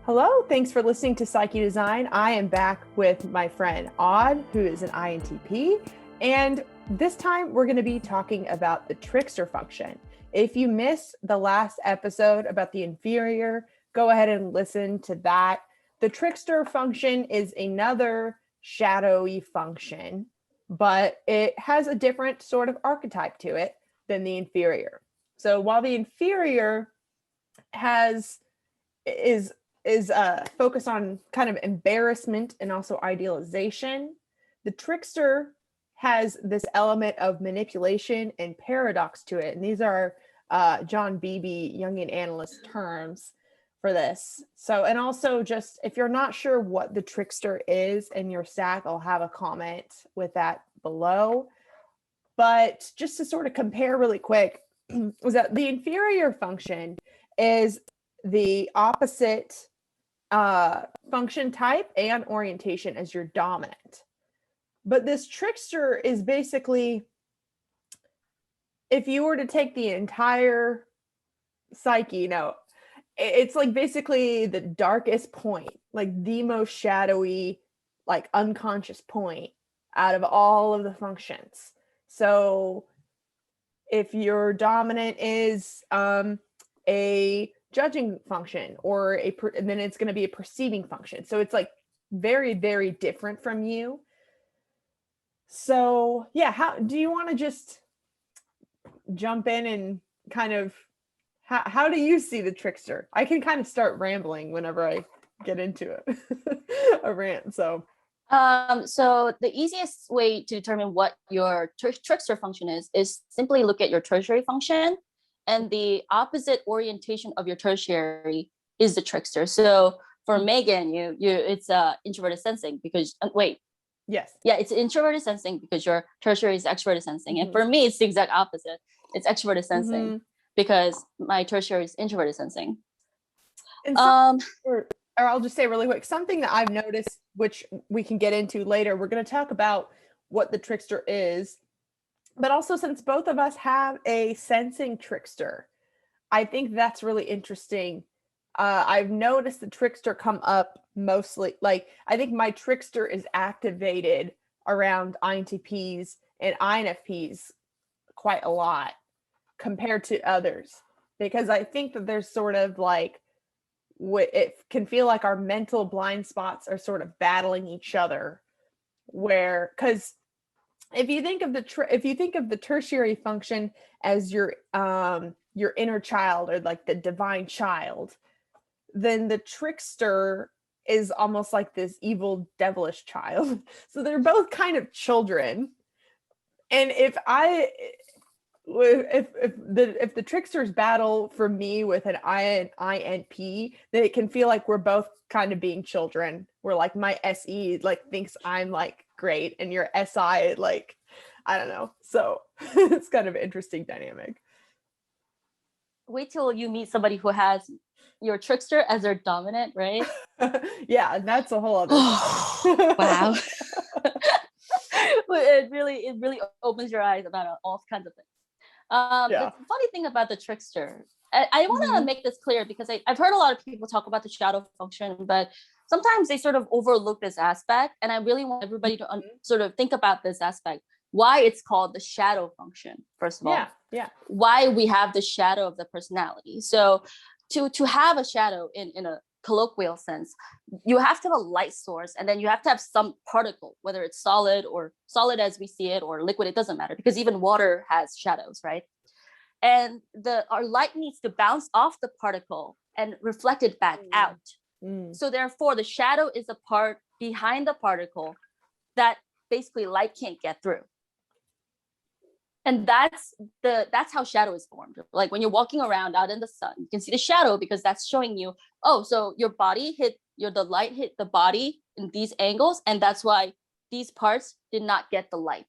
Hello, thanks for listening to Psyche Design. I am back with my friend Aud, who is an INTP, and this time we're going to be talking about the Trickster function. If you missed the last episode about the inferior, go ahead and listen to that. The Trickster function is another shadowy function, but it has a different sort of archetype to it than the inferior. So while the inferior is focused on kind of embarrassment and also idealization, the Trickster has this element of manipulation and paradox to it. And these are John Beebe Jungian analyst terms for this. So, and also just if you're not sure what the Trickster is in your stack, I'll have a comment with that below. But just to sort of compare really quick, was that the inferior function is the opposite function type and orientation as your dominant. But this Trickster is basically, if you were to take the entire psyche, it's like basically the darkest point, like the most shadowy, like unconscious point out of all of the functions. So if your dominant is a judging function and then it's going to be a perceiving function. So it's like very, very different from you. So yeah, how do you want to just jump in and kind of how do you see the Trickster? I can kind of start rambling whenever I get into it. A rant. So the easiest way to determine what your Trickster function is simply look at your tertiary function, and the opposite orientation of your tertiary is the Trickster. So for Megan, it's introverted sensing because yes, it's introverted sensing because your tertiary is extroverted sensing, and for me it's the exact opposite. It's extroverted sensing because my tertiary is introverted sensing. And or I'll just say really quick, something that I've noticed, which we can get into later. We're going to talk about what the Trickster is, but also since both of us have a sensing Trickster, I think that's really interesting. I've noticed the Trickster come up mostly, like I think my Trickster is activated around INTPs and INFPs quite a lot compared to others, because I think that there's sort of like it can feel like our mental blind spots are sort of battling each other, where because if you think of the tertiary function as your inner child or like the divine child, then the Trickster is almost like this evil devilish child. So they're both kind of children. And if the Tricksters battle for me with an INP, then it can feel like we're both kind of being children. We're like, my SE like thinks I'm like great, and your SI like, I don't know. So it's kind of an interesting dynamic. Wait till you meet somebody who has your Trickster as their dominant, right? Yeah, and that's a whole other wow. It really opens your eyes about all kinds of things. The funny thing about the Trickster, I want to make this clear because I've heard a lot of people talk about the shadow function, but sometimes they sort of overlook this aspect, and I really want everybody to sort of think about this aspect. Why it's called the shadow function, first of all. Yeah. Why we have the shadow of the personality. So to have a shadow in a colloquial sense, you have to have a light source, and then you have to have some particle, whether it's solid as we see it or liquid, it doesn't matter, because even water has shadows, right? And our light needs to bounce off the particle and reflect it back out. So therefore the shadow is a part behind the particle that basically light can't get through. And that's how shadow is formed. Like when you're walking around out in the sun, you can see the shadow because that's showing you, so your body the light hit the body in these angles, and that's why these parts did not get the light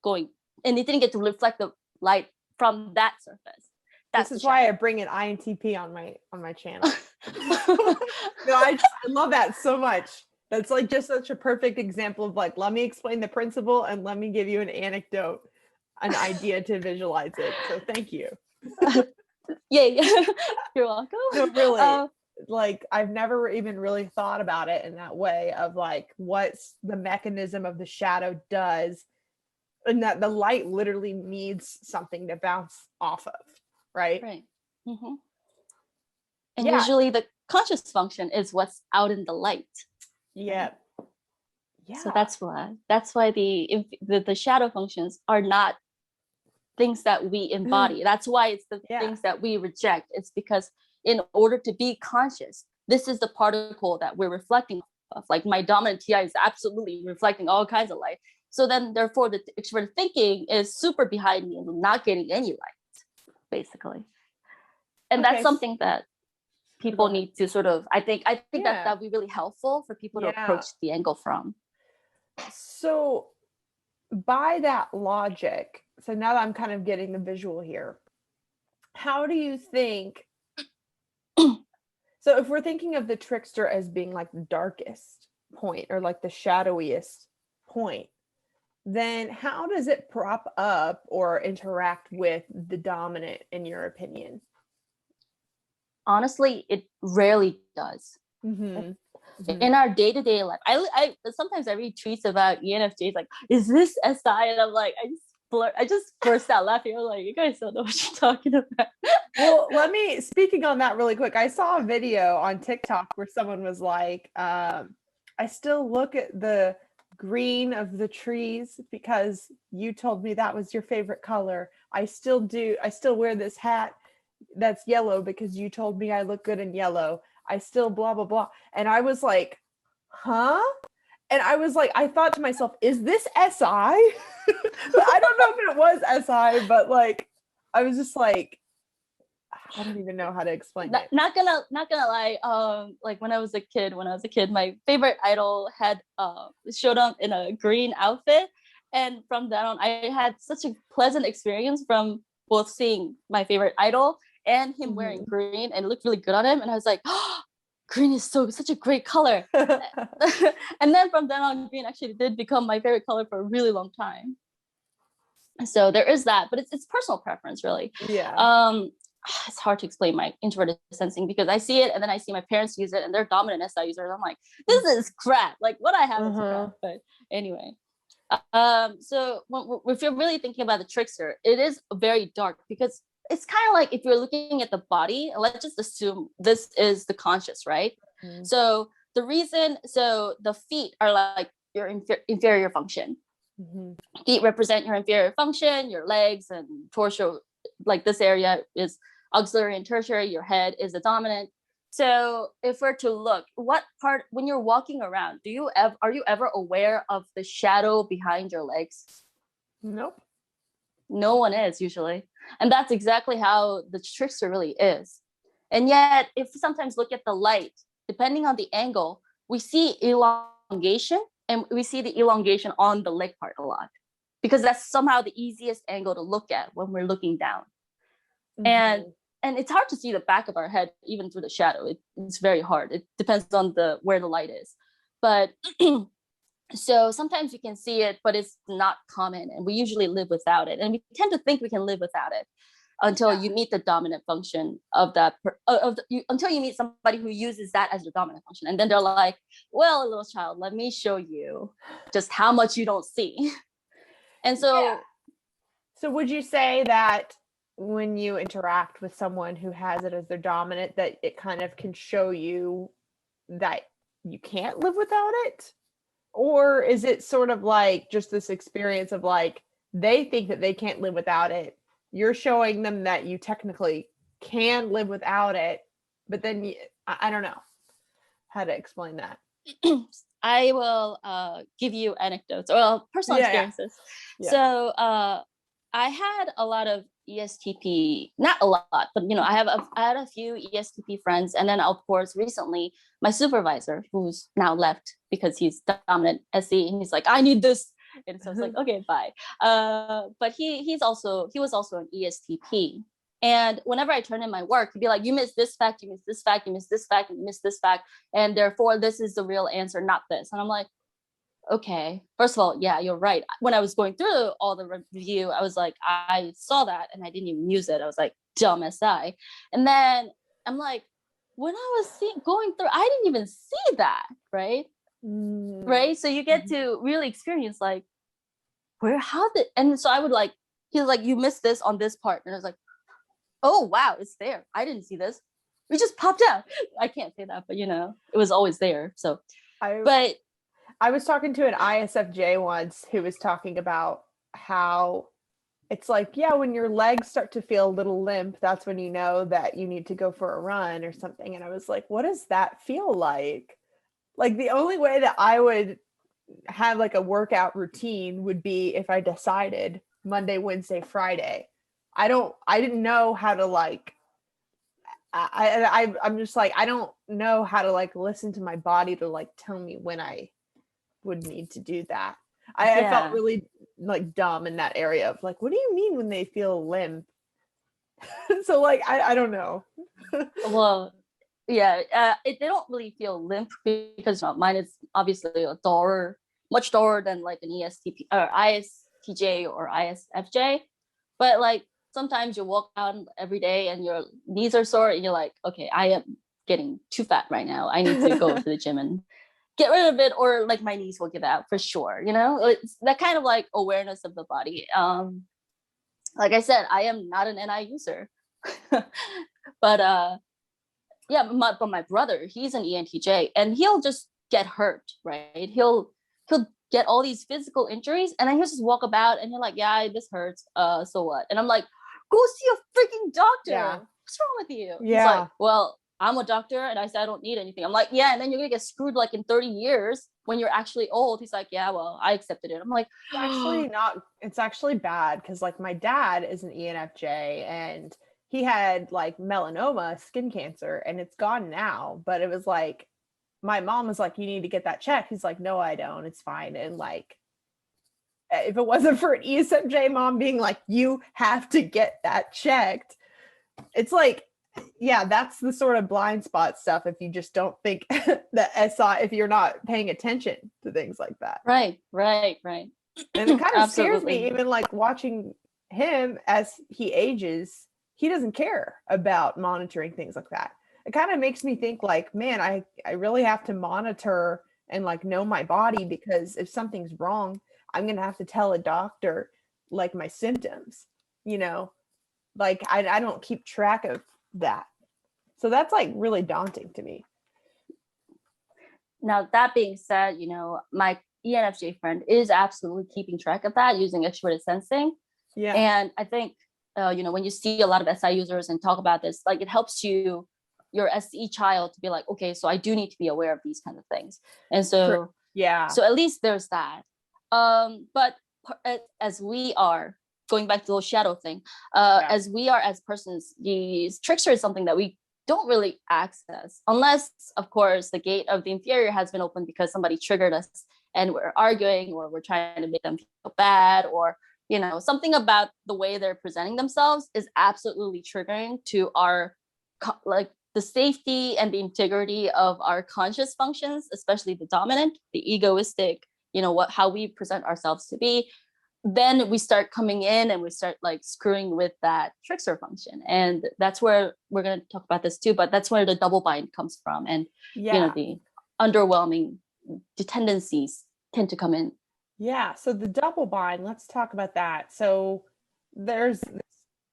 going, and it didn't get to reflect the light from that surface. This is why I bring an INTP on my channel. No, I love that so much. That's like just such a perfect example of like, let me explain the principle and let me give you an anecdote, an idea to visualize it. So thank you. Yeah. You're welcome. No, really. like I've never even really thought about it in that way of like what's the mechanism of the shadow does, and that the light literally needs something to bounce off of, right? Right. Mm-hmm. And Yeah. usually the conscious function is what's out in the light. Yeah. Yeah. So that's why the shadow functions are not things that we embody. That's why it's the things that we reject. It's because in order to be conscious, this is the particle that we're reflecting of. Like my dominant TI is absolutely reflecting all kinds of light. So then therefore the extrovert thinking is super behind me and not getting any light, basically. And that's something that people need to sort of, I think that would be really helpful for people to approach the angle from. So by that logic, so now that I'm kind of getting the visual here, how do you think, so if we're thinking of the trickster as being like the darkest point or like the shadowiest point, then how does it prop up or interact with the dominant, in your opinion? Honestly, it rarely does. Mm-hmm. In our day-to-day life, I sometimes I read tweets about ENFJs like, is this SI? And I'm like, I just burst out laughing. I'm like, you guys don't know what you're talking about. Well, speaking on that really quick, I saw a video on TikTok where someone was like, I still look at the green of the trees because you told me that was your favorite color. I still do. I still wear this hat that's yellow because you told me I look good in yellow. I still blah, blah, blah. And I was like, huh? And I was like, I thought to myself, is this SI? I don't know if it was SI, but like, I was just like, I don't even know how to explain it. Not gonna lie. Like when I was a kid, my favorite idol had showed up in a green outfit, and from then on, I had such a pleasant experience from both seeing my favorite idol and him wearing green, and it looked really good on him. And I was like, oh, green is such a great color. And then from then on, green actually did become my favorite color for a really long time. So there is that, but it's personal preference, really. Yeah. It's hard to explain my introverted sensing because I see it and then I see my parents use it and they're dominant SI users. I'm like, this is crap. Like what I have is crap. But anyway, so if you're really thinking about the trickster, it is very dark because it's kind of like if you're looking at the body, let's just assume this is the conscious, right? So the feet are like your inferior function. Feet represent your inferior function, your legs and torso, like this area is auxiliary and tertiary, your head is the dominant. So if we're to look, what part, when you're walking around, are you ever aware of the shadow behind your legs? Nope. No one is usually. And that's exactly how the trickster really is. And yet, if we sometimes look at the light, depending on the angle, we see elongation, and we see the elongation on the leg part a lot, because that's somehow the easiest angle to look at when we're looking down. And it's hard to see the back of our head, even through the shadow. It's very hard. It depends on where the light is. But so sometimes you can see it, but it's not common. And we usually live without it. And we tend to think we can live without it until you meet the dominant function of that, until you meet somebody who uses that as your dominant function. And then they're like, well, little child, let me show you just how much you don't see. And so, So would you say that when you interact with someone who has it as their dominant, that it kind of can show you that you can't live without it? Or is it sort of like just this experience of like, they think that they can't live without it. You're showing them that you technically can live without it, but then I don't know how to explain that. I will give you anecdotes or personal experiences. Yeah. So I had a lot of ESTP, not a lot, but I had a few ESTP friends, and then of course recently my supervisor, who's now left because he's dominant SE, and he's like, I need this, and so I was like, okay, bye. But he was also an ESTP, and whenever I turn in my work, he'd be like, you missed this fact, you missed this fact, you missed this fact, you missed this fact, and therefore this is the real answer, not this. And I'm like, okay, first of all, yeah, you're right. When I was going through all the review, I was like, I saw that and I didn't even use it. I was like, dumb SI. And then I'm like, when I was going through, I didn't even see that, right? Right. So you get to really experience like, and so I would like, he's like, you missed this on this part. And I was like, oh, wow, it's there. I didn't see this. We just popped out. I can't say that, but you know, it was always there. So, but I was talking to an ISFJ once who was talking about how it's like, yeah, when your legs start to feel a little limp, that's when you know that you need to go for a run or something. And I was like, what does that feel like? Like the only way that I would have like a workout routine would be if I decided Monday, Wednesday, Friday. I didn't know how to like, I'm just like, I don't know how to like listen to my body to like tell me when I would need to do that. I felt really like dumb in that area of like, what do you mean when they feel limp? So like, I don't know. Well, yeah, they don't really feel limp because mine is obviously a duller, much duller than like an ESTP or ISTJ or ISFJ. But like sometimes you walk out every day and your knees are sore and you're like, okay, I am getting too fat right now. I need to go to the gym and get rid of it, or like my knees will give out for sure. You know, it's that kind of like awareness of the body. Like I said, I am not an NI user, but yeah, but my brother, he's an ENTJ, and he'll just get hurt, right? He'll get all these physical injuries, and then he'll just walk about, and you're like, yeah, this hurts. So what? And I'm like, go see a freaking doctor. Yeah. What's wrong with you? Yeah. He's like, well, I'm a doctor, and I said I don't need anything. I'm like, yeah, and then you're gonna get screwed like in 30 years when you're actually old. He's like, yeah, well, I accepted it. I'm like, it's actually bad because like my dad is an ENFJ and he had like melanoma, skin cancer, and it's gone now. But it was like, my mom was like, you need to get that checked. He's like, no, I don't. It's fine. And like, if it wasn't for an ESFJ mom being like, you have to get that checked, it's like, yeah, that's the sort of blind spot stuff. If you just don't think that if you're not paying attention to things like that. Right. And it kind of scares me, even like watching him as he ages, he doesn't care about monitoring things like that. It kind of makes me think like, man, I really have to monitor and like know my body, because if something's wrong, I'm going to have to tell a doctor like my symptoms, you know, like I don't keep track of that. So that's like really daunting to me. Now, that being said, you know, my ENFJ friend is absolutely keeping track of that using extroverted sensing. Yeah. And I think, you know, when you see a lot of SI users and talk about this, like it helps your SE child to be like, okay, so I do need to be aware of these kind of things. And so, yeah. So at least there's that. But as we are, going back to the whole shadow thing, as we are as persons, the trickster is something that we don't really access unless, of course, the gate of the inferior has been opened because somebody triggered us and we're arguing, or we're trying to make them feel bad, or, you know, something about the way they're presenting themselves is absolutely triggering to our, like, the safety and the integrity of our conscious functions, especially the dominant, the egoistic, you know, how we present ourselves to be. Then we start coming in and we start like screwing with that trickster function. And that's where we're going to talk about this too, but that's where the double bind comes from. And, you know, the underwhelming, the tendencies tend to come in. Yeah. So the double bind, let's talk about that. So there's this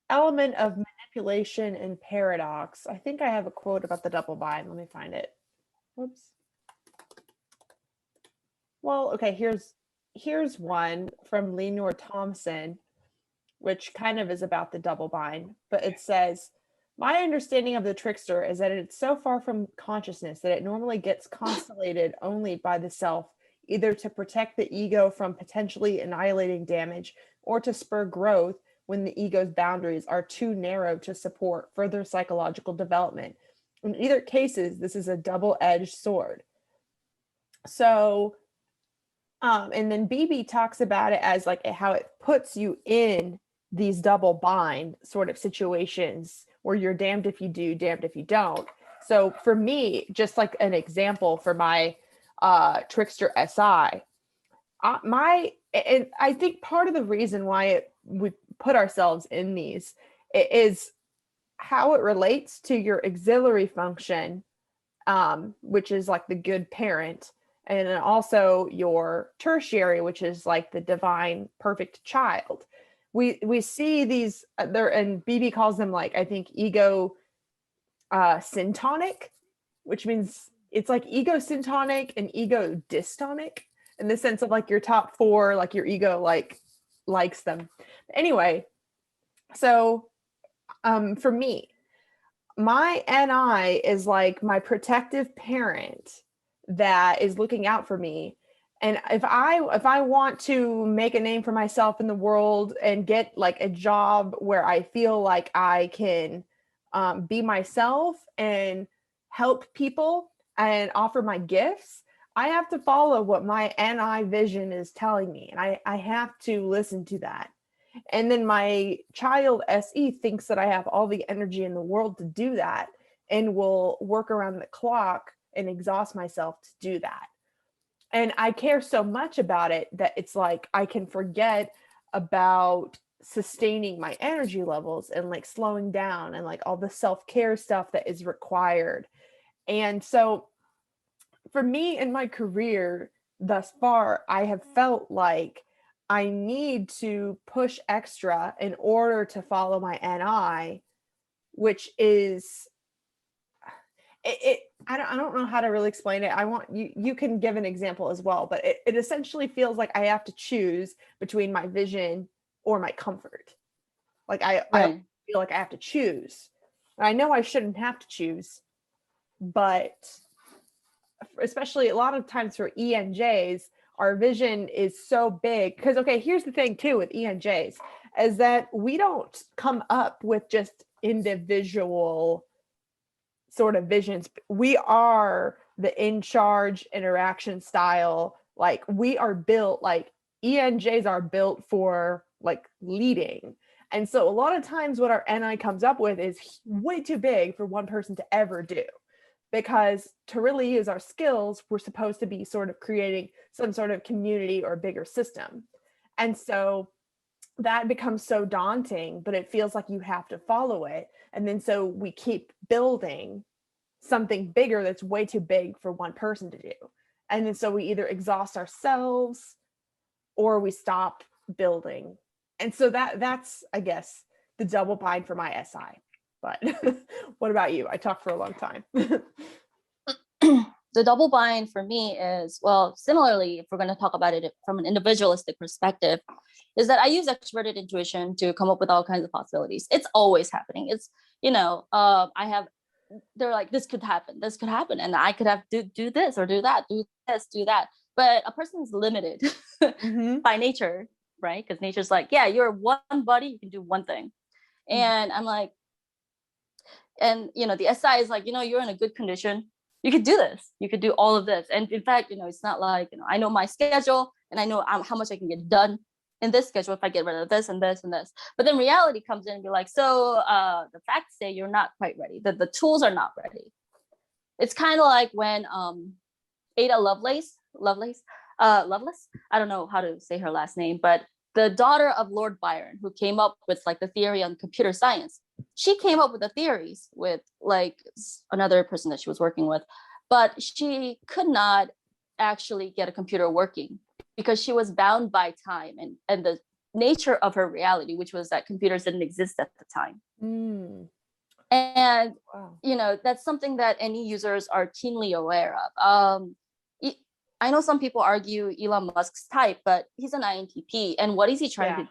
element of manipulation and paradox. I think I have a quote about the double bind. Let me find it. Whoops. Well, okay, here's one from Lenore Thompson, which kind of is about the double bind, but it says, my understanding of the trickster is that it's so far from consciousness that it normally gets constellated only by the self, either to protect the ego from potentially annihilating damage or to spur growth when the ego's boundaries are too narrow to support further psychological development. In either cases, this is a double-edged sword. So, and then Beebe talks about it as like how it puts you in these double bind sort of situations where you're damned if you do, damned if you don't. So for me, just like an example for my Trickster SI, and I think part of the reason why we put ourselves in these is how it relates to your auxiliary function, which is like the good parent, and then also your tertiary, which is like the divine perfect child. We see these there, and Beebe calls them, like, I think, ego syntonic, which means it's like ego syntonic and ego dystonic, in the sense of like your top four, like your ego like likes them. Anyway, so for me, my NI is like my protective parent that is looking out for me. And if I want to make a name for myself in the world and get like a job where I feel like I can be myself and help people and offer my gifts, I have to follow what my NI vision is telling me. And I have to listen to that. And then my child SE thinks that I have all the energy in the world to do that and will work around the clock and exhaust myself to do that. And I care so much about it that it's like I can forget about sustaining my energy levels and like slowing down and like all the self-care stuff that is required. And so for me in my career thus far, I have felt like I need to push extra in order to follow my NI, which is I don't know how to really explain it. I want you can give an example as well, but it essentially feels like I have to choose between my vision or my comfort. Like I feel like I have to choose. I know I shouldn't have to choose, but especially a lot of times for ENJs, our vision is so big. Because, okay, here's the thing too with ENJs, is that we don't come up with just individual sort of visions. We are the in charge interaction style. Like we are built, like ENJs are built for like leading. And so a lot of times what our NI comes up with is way too big for one person to ever do. Because to really use our skills, we're supposed to be sort of creating some sort of community or bigger system. And so that becomes so daunting, but it feels like you have to follow it. And then so we keep building something bigger that's way too big for one person to do. And then so we either exhaust ourselves or we stop building. And so that's, I guess, the double bind for my SI. But what about you? I talked for a long time. The double bind for me is, well, similarly, if we're going to talk about it from an individualistic perspective, is that I use extroverted intuition to come up with all kinds of possibilities. It's always happening. It's, they're like, this could happen, and I could have do this or do that, do this, do that. But a person's limited by nature, right? Because nature's like, yeah, you're one body, you can do one thing. And I'm like, and the SI is like, you're in a good condition, you could do this, you could do all of this. And in fact, it's not like, I know my schedule and I know how much I can get done in this schedule if I get rid of this and this and this. But then reality comes in and be like, so the facts say you're not quite ready, that the tools are not ready. It's kind of like when Ada Lovelace, I don't know how to say her last name, but the daughter of Lord Byron, who came up with like the theory on computer science. She came up with the theories with like another person that she was working with, but she could not actually get a computer working because she was bound by time and the nature of her reality, which was that computers didn't exist at the time. And, that's something that any users are keenly aware of. I know some people argue Elon Musk's type, but he's an INTP. And what is he trying to do?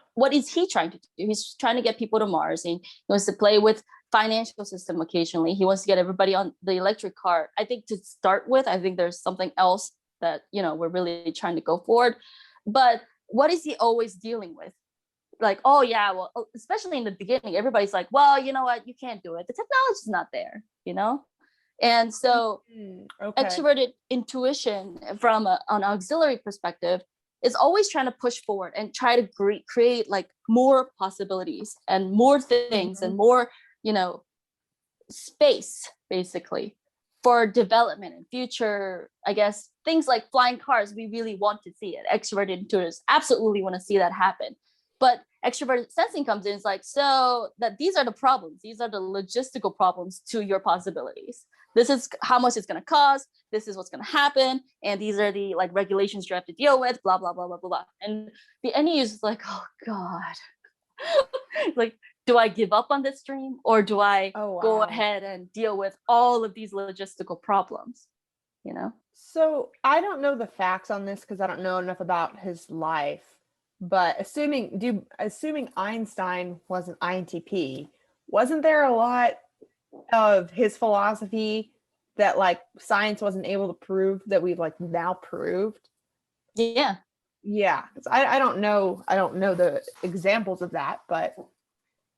He's trying to get people to Mars, and he wants to play with financial system occasionally. He wants to get everybody on the electric car. I think to start with, I think there's something else that, we're really trying to go forward. But what is he always dealing with? Like, oh yeah, well, especially in the beginning, everybody's like, well, you know what? You can't do it. The technology's not there, And so extroverted intuition from an auxiliary perspective is always trying to push forward and try to create like more possibilities and more things and more, space basically for development and future, I guess, things like flying cars. We really want to see it. Extroverted intuitors absolutely want to see that happen. But extroverted sensing comes in, it's like, so that these are the problems. These are the logistical problems to your possibilities. This is how much it's going to cost. This is what's going to happen. And these are the like regulations you have to deal with, blah, blah, blah, blah, blah, blah. And the NE is like, oh God, like, do I give up on this dream, or do I go ahead and deal with all of these logistical problems, you know? So I don't know the facts on this because I don't know enough about his life, but assuming Einstein was an INTP, wasn't there a lot of his philosophy that like science wasn't able to prove that we've like now proved? Yeah. I don't know the examples of that, but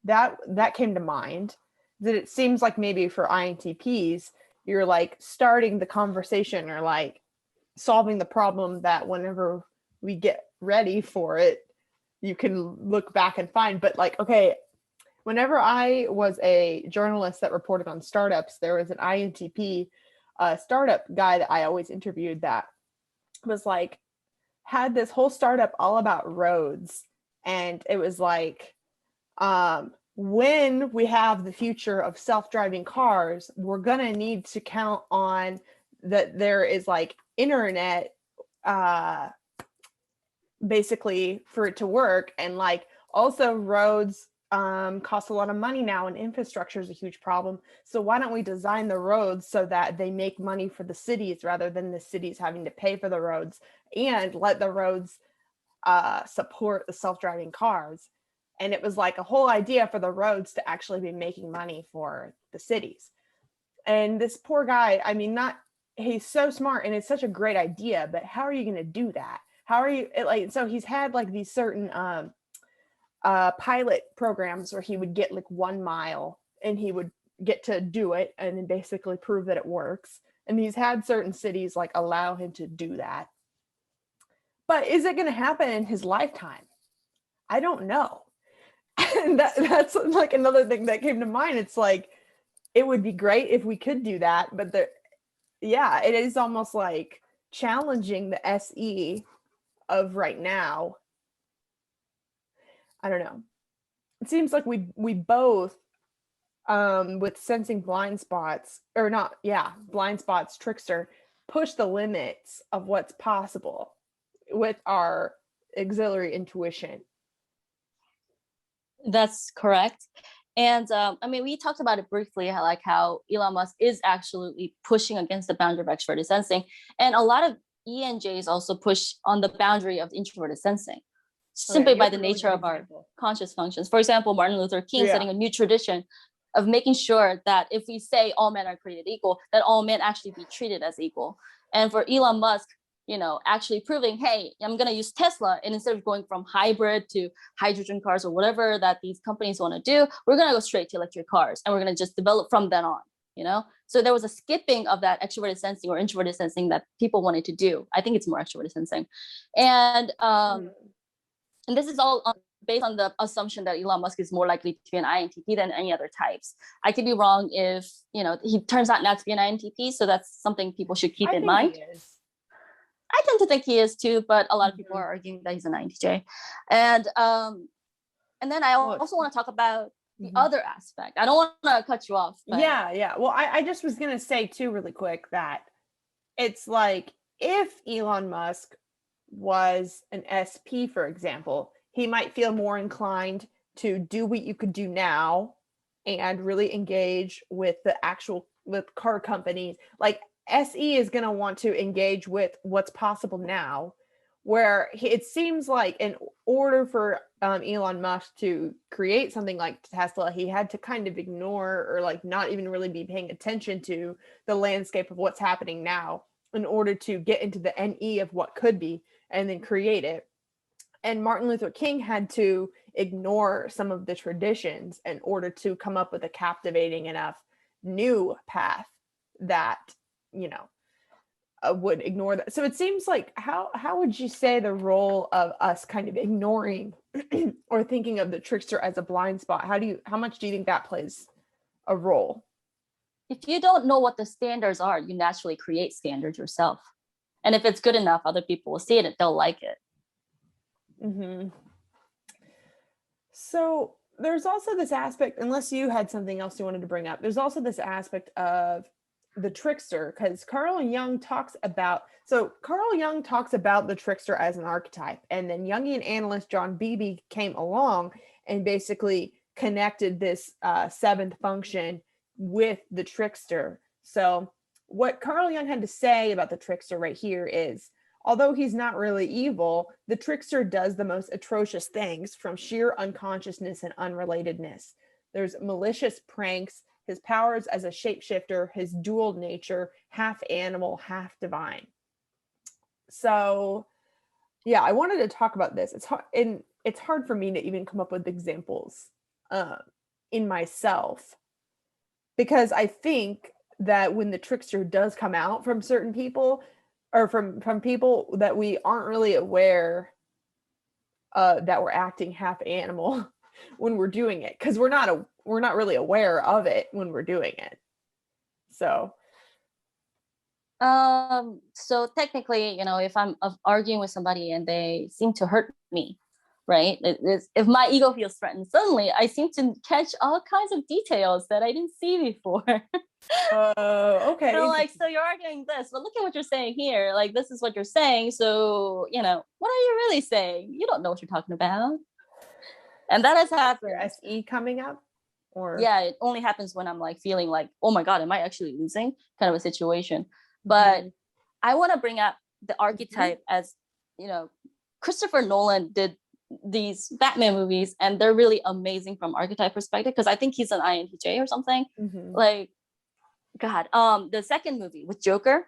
that came to mind. That it seems like maybe for INTPs, you're like starting the conversation or like solving the problem that whenever we get ready for it, you can look back and find. But like, okay, whenever I was a journalist that reported on startups, there was an INTP startup guy that I always interviewed that was like, had this whole startup all about roads. And it was like, when we have the future of self-driving cars, we're going to need to count on that there is like internet, basically for it to work. And like also roads cost a lot of money now, and infrastructure is a huge problem. So why don't we design the roads so that they make money for the cities rather than the cities having to pay for the roads, and let the roads support the self-driving cars. And it was like a whole idea for the roads to actually be making money for the cities. And this poor guy, I mean, he's so smart and it's such a great idea, but how are you going to do that? How are you like, so he's had like these certain pilot programs where he would get like 1 mile and he would get to do it and then basically prove that it works. And he's had certain cities like allow him to do that. But is it going to happen in his lifetime? I don't know. And that's like another thing that came to mind. It's like, it would be great if we could do that, but it is almost like challenging the SE of right now. I don't know. It seems like we both with sensing blind spots, or not, blind spots, Trickster, push the limits of what's possible with our auxiliary intuition. That's correct. And I mean, we talked about it briefly, how Elon Musk is actually pushing against the boundary of extroverted sensing. And a lot of ENJs also push on the boundary of introverted sensing, simply by the nature of our conscious functions. For example, Martin Luther King setting a new tradition of making sure that if we say all men are created equal, that all men actually be treated as equal. And for Elon Musk, actually proving, hey, I'm going to use Tesla, and instead of going from hybrid to hydrogen cars or whatever that these companies want to do, we're going to go straight to electric cars, and we're going to just develop from then on, So there was a skipping of that extroverted sensing or introverted sensing that people wanted to do. I think it's more extroverted sensing. And this is all based on the assumption that Elon Musk is more likely to be an INTP than any other types. I could be wrong if, he turns out not to be an INTP. So that's something people should keep in mind. I tend to think he is too, but a lot of people are arguing that he's an INTJ. And then I also want to talk about the other aspect. I don't want to cut you off. But... Yeah. Well, I just was going to say too, really quick, that it's like, if Elon Musk was an SP, for example, he might feel more inclined to do what you could do now and really engage with with car companies. Like, SE is going to want to engage with what's possible now, where it seems like in order for Elon Musk to create something like Tesla, he had to kind of ignore or like not even really be paying attention to the landscape of what's happening now in order to get into the NE of what could be and then create it. And Martin Luther King had to ignore some of the traditions in order to come up with a captivating enough new path that would ignore that. So it seems like, how would you say the role of us kind of ignoring or thinking of the trickster as a blind spot, how much do you think that plays a role? If you don't know what the standards are, you naturally create standards yourself. And if it's good enough, other people will see it and they'll like it. So there's also this aspect, unless you had something else you wanted to bring up, there's also this aspect of the trickster, because Carl Jung talks about the trickster as an archetype. And then Jungian analyst John Beebe came along and basically connected this seventh function with the trickster. So what Carl Jung had to say about the trickster right here is, although he's not really evil, the trickster does the most atrocious things from sheer unconsciousness and unrelatedness. There's malicious pranks, his powers as a shapeshifter, his dual nature, half animal, half divine. So, yeah, I wanted to talk about this. It's hard for me to even come up with examples in myself, because I think that when the trickster does come out from certain people, or from people that we aren't really aware that we're acting half animal when we're doing it, because we're not really aware of it when we're doing it. So technically, if I'm arguing with somebody and they seem to hurt me, right? If my ego feels threatened, suddenly I seem to catch all kinds of details that I didn't see before. Okay. So you're arguing this, but look at what you're saying here. Like, this is what you're saying. So, what are you really saying? You don't know what you're talking about. And that has happened. Your SE coming up? Or yeah, it only happens when I'm like feeling like, oh my God, am I actually losing? Kind of a situation. But I want to bring up the archetype as, Christopher Nolan did these Batman movies, and they're really amazing from archetype perspective, because I think he's an INTJ or something. Like, God, the second movie with Joker,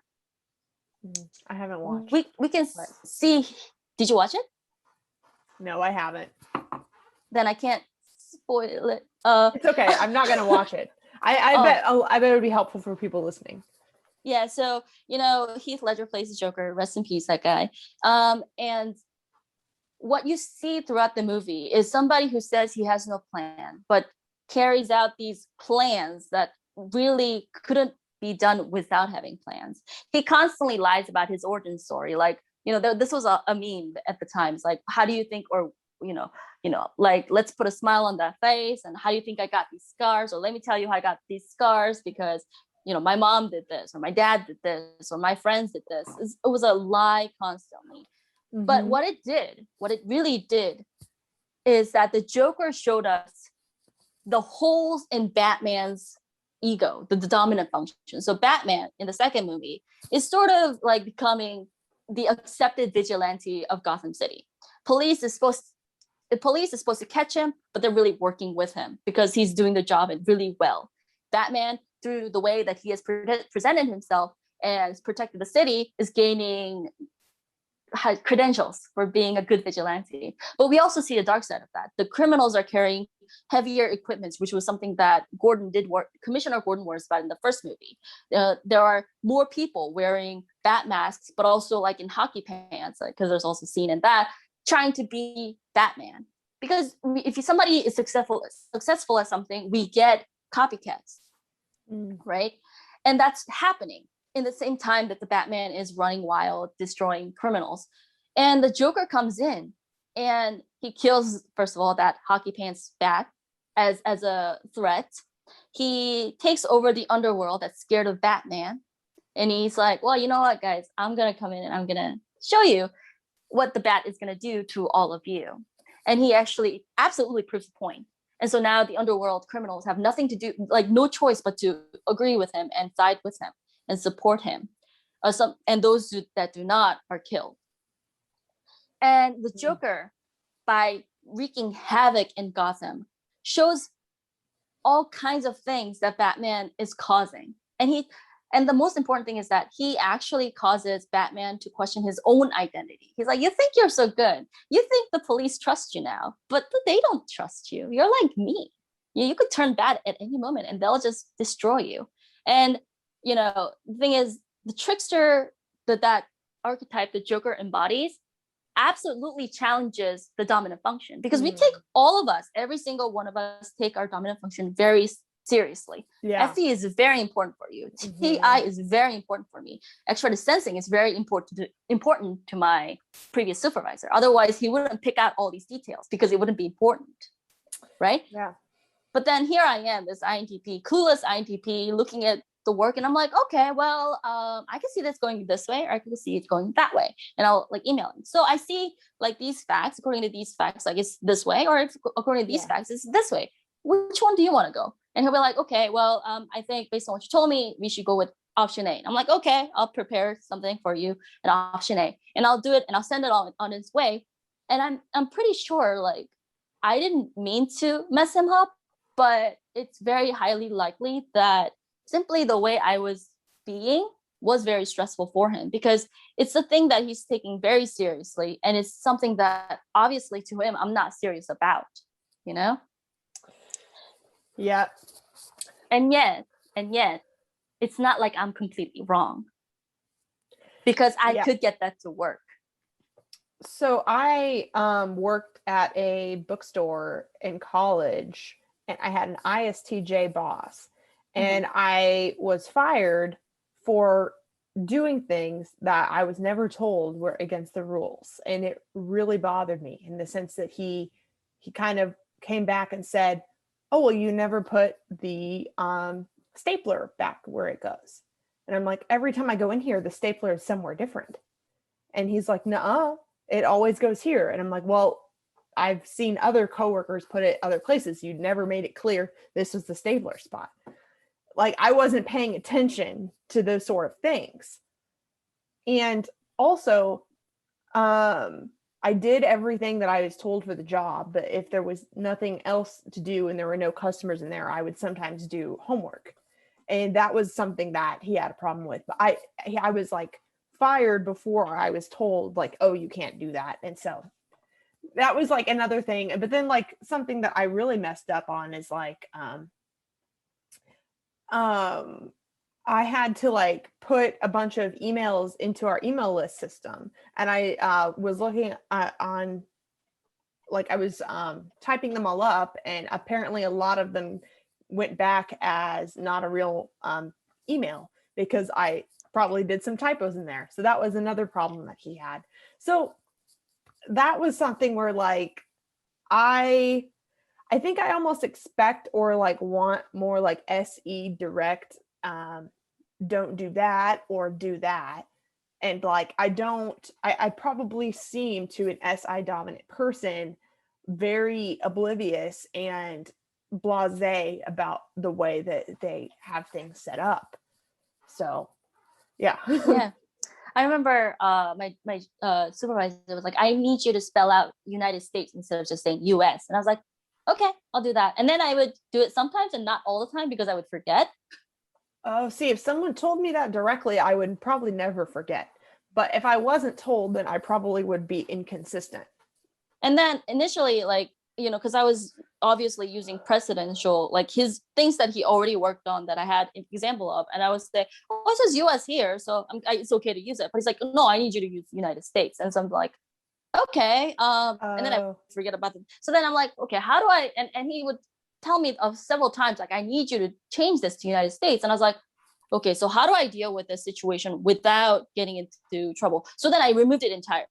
I haven't watched. We can see. Did you watch it? No, I haven't. Then I can't spoil it. It's okay. I'm not gonna watch it. I bet it would be helpful for people listening. Yeah. So Heath Ledger plays the Joker. Rest in peace, that guy. And what you see throughout the movie is somebody who says he has no plan, but carries out these plans that really couldn't be done without having plans. He constantly lies about his origin story. Like, this was a meme at the time. It's like, how do you think, or, like, let's put a smile on that face. And how do you think I got these scars? Or let me tell you how I got these scars, because, my mom did this, or my dad did this, or my friends did this. It was a lie constantly. But what it really did, is that the Joker showed us the holes in Batman's ego, the dominant function. So Batman in the second movie is sort of like becoming the accepted vigilante of Gotham City. The police is supposed to catch him, but they're really working with him because he's doing the job really well. Batman, through the way that he has presented himself and protected the city, is gaining credentials for being a good vigilante. But we also see the dark side of that. The criminals are carrying heavier equipment, which was something that Commissioner Gordon warns about in the first movie. There are more people wearing bat masks, but also like in hockey pants, because there's also a scene in that, trying to be Batman. Because if somebody is successful at something, we get copycats, right? And that's happening in the same time that the Batman is running wild, destroying criminals. And the Joker comes in and he kills, first of all, that hockey pants bat as a threat. He takes over the underworld that's scared of Batman. And he's like, well, you know what, guys, I'm going to come in and I'm going to show you what the bat is going to do to all of you. And he actually absolutely proves the point. And so now the underworld criminals have nothing to do, like no choice but to agree with him and side with him and support him. And those that do not are killed. And the Joker, by wreaking havoc in Gotham, shows all kinds of things that Batman is causing. And the most important thing is that he actually causes Batman to question his own identity. He's like, you think you're so good. You think the police trust you now, but they don't trust you. You're like me. You could turn bad at any moment and they'll just destroy you. And, the thing is, the trickster that archetype the Joker embodies absolutely challenges the dominant function, because we take all of us, every single one of us, take our dominant function very seriously. SE is very important for you. TI is very important for me. Extroverted sensing is very important to my previous supervisor. Otherwise, he wouldn't pick out all these details because it wouldn't be important. right? Yeah. But then here I am, this INTP, clueless INTP, looking at the work, and I'm like, okay, well, I can see this going this way, or I can see it going that way, and I'll like email him. So I see like these facts, according to these facts, like it's this way, or if, according to these facts, it's this way. Which one do you want to go? And he'll be like, okay, well, I think based on what you told me, we should go with option A. And I'm like, okay, I'll prepare something for you in option A, and I'll do it, and I'll send it on its way. And I'm pretty sure like I didn't mean to mess him up, but it's very highly likely that simply the way I was being was very stressful for him, because it's a thing that he's taking very seriously, and it's something that obviously to him I'm not serious about, you know? Yeah. And yet it's not like I'm completely wrong, because I could get that to work. So I worked at a bookstore in college, and I had an ISTJ boss, and I was fired for doing things that I was never told were against the rules. And it really bothered me in the sense that he kind of came back and said, oh, well, you never put the stapler back where it goes. And I'm like, every time I go in here, the stapler is somewhere different. And he's like, nuh-uh, it always goes here. And I'm like, well, I've seen other coworkers put it other places. You never made it clear this was the stapler spot. Like, I wasn't paying attention to those sort of things. And also, I did everything that I was told for the job, but if there was nothing else to do and there were no customers in there, I would sometimes do homework. And that was something that he had a problem with. But I was like fired before I was told like, oh, you can't do that. And so that was like another thing. But then like something that I really messed up on is like, I had to like put a bunch of emails into our email list system. And I was looking on, like I was typing them all up, and apparently a lot of them went back as not a real email, because I probably did some typos in there. So that was another problem that he had. So that was something where like, I think I almost expect or like want more like SE direct, don't do that or do that. And like, I probably seem to an SI dominant person very oblivious and blasé about the way that they have things set up. So, yeah. Yeah. I remember my supervisor was like, I need you to spell out United States instead of just saying US. And I was like, okay, I'll do that. And then I would do it sometimes and not all the time, because I would forget. Oh, see, if someone told me that directly, I would probably never forget. But if I wasn't told, then I probably would be inconsistent. And then initially, like, you know, because I was obviously using precedential, like his things that he already worked on that I had an example of. And I would say, oh, it says US here, so it's okay to use it. But he's like, no, I need you to use United States. And so I'm like, okay. And then I forget about it. So then I'm like, okay, how do I, and he would tell me of several times, like, I need you to change this to United States. And I was like, okay, so how do I deal with this situation without getting into trouble? So then I removed it entirely.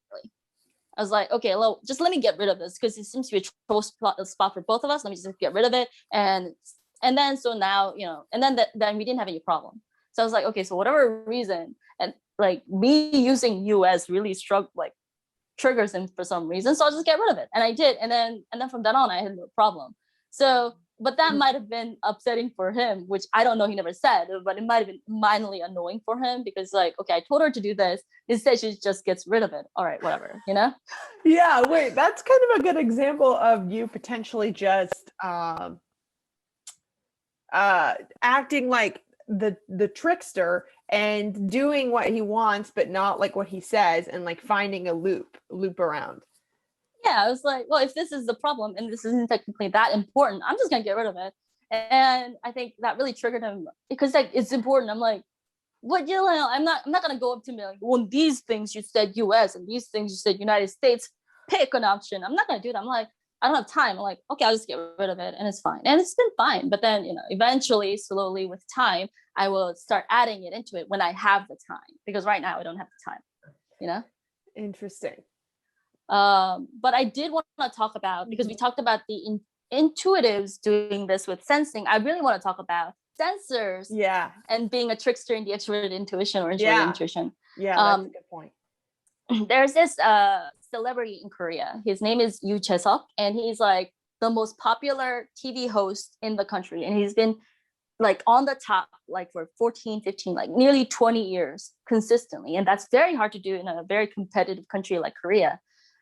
I was like, okay, well, just let me get rid of this, because it seems to be a trouble spot for both of us. Let me just get rid of it. And then, so now, you know, and then we didn't have any problem. So I was like, okay, so whatever reason, and like me using US really triggers him for some reason. So I'll just get rid of it. And I did. And then from then on, I had no problem. So, but that might have been upsetting for him, which I don't know, he never said, but it might have been mildly annoying for him, because like, okay, I told her to do this. Instead, she just gets rid of it. All right, whatever, you know? Yeah, wait, that's kind of a good example of you potentially just acting like the trickster and doing what he wants, but not like what he says, and like finding a loop around. Yeah, I was like, well, if this is the problem and this isn't technically that important, I'm just gonna get rid of it. And I think that really triggered him, because like, it's important. I'm like, what, you know, I'm not gonna go up to me like, well, these things you said US and these things you said United States, pick an option. I'm not gonna do that. I'm like, I don't have time. I'm like, okay, I'll just get rid of it, and it's fine. And it's been fine. But then, you know, eventually, slowly with time, I will start adding it into it when I have the time, because right now I don't have the time, you know? Interesting. But I did want to talk about, because we talked about the intuitives doing this with sensing, I really want to talk about sensors and being a trickster in the extroverted intuition or introverted intuition. Yeah, that's a good point. There's this celebrity in Korea. His name is Yoo Jae-suk, and he's like the most popular TV host in the country. And he's been like on the top like for 14, 15, like nearly 20 years consistently. And that's very hard to do in a very competitive country like Korea.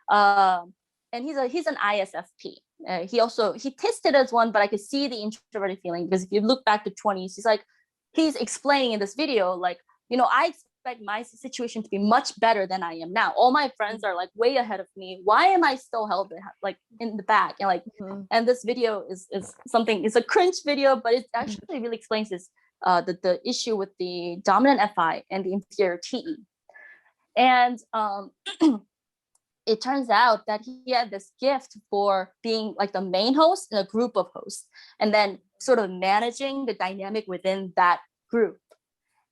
And he's an ISFP. He tested as one, but I could see the introverted feeling, because if you look back to 20s, he's explaining in this video, like, I expect my situation to be much better than I am now. All my friends are like way ahead of me. Why am I still held like in the back? And like, and this video is something, it's a cringe video, but it actually really explains this, the issue with the dominant FI and the inferior TE. And it turns out that he had this gift for being like the main host in a group of hosts, and then sort of managing the dynamic within that group.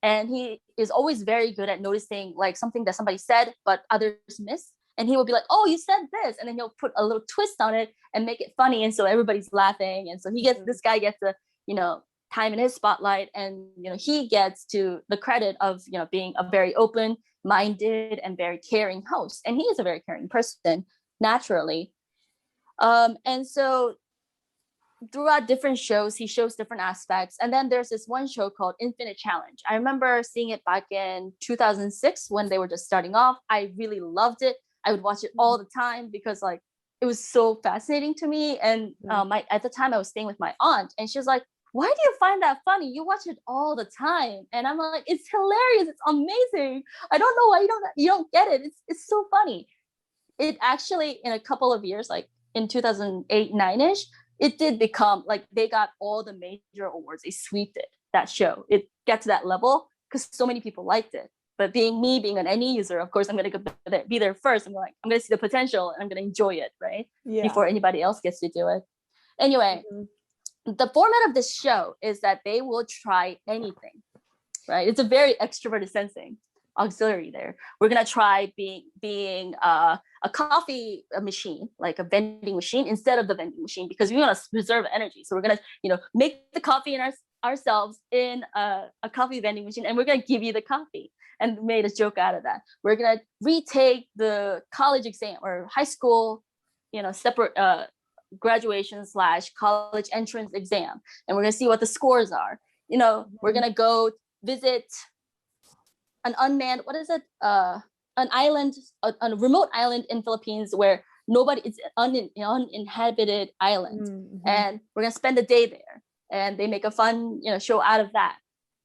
And he is always very good at noticing like something that somebody said, but others missed. And he will be like, oh, you said this. And then he'll put a little twist on it and make it funny. And so everybody's laughing. And so this guy gets the, time in his spotlight. And, he gets to the credit of, being a very open-minded and very caring host. And he is a very caring person, naturally. And so throughout different shows, he shows different aspects. And then there's this one show called Infinite Challenge. I remember seeing it back in 2006 when they were just starting off. I really loved it. I would watch it all the time because like it was so fascinating to me. And at the time I was staying with my aunt, and she was like, why do you find that funny? You watch it all the time. And I'm like, it's hilarious. It's amazing. I don't know why you don't get it. It's so funny. It actually, in a couple of years, like in 2008, 9-ish, it did become like they got all the major awards. They sweeped it, that show. It got to that level because so many people liked it. But being an NE user, of course, I'm going to be there first. I'm going to see the potential and I'm going to enjoy it, right? Yeah. Before anybody else gets to do it. Anyway, the format of this show is that they will try anything, right? It's a very extroverted sensing auxiliary there. We're going to try being a coffee machine, like a vending machine, instead of the vending machine, because we want to preserve energy. So we're going to, make the coffee in ourselves in a coffee vending machine, and we're going to give you the coffee, and made a joke out of that. We're going to retake the college exam or high school, separate graduation / college entrance exam. And we're going to see what the scores are. We're going to go visit an unmanned, an island, a remote island in Philippines where it's uninhabited island. And we're going to spend a day there, and they make a fun, show out of that.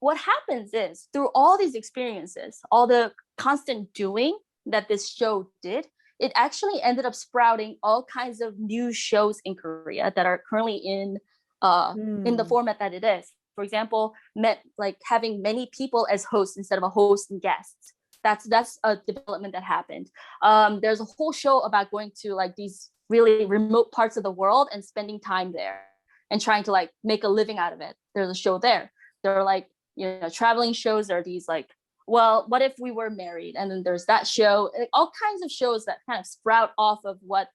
What happens is, through all these experiences, all the constant doing that this show did, it actually ended up sprouting all kinds of new shows in Korea that are currently in the format that it is. For example, like having many people as hosts instead of a host and guests. That's a development that happened. There's a whole show about going to like these really remote parts of the world and spending time there and trying to like make a living out of it. There's a show there. There are like, traveling shows. There are these like, well, what if we were married? And then there's that show, all kinds of shows that kind of sprout off of what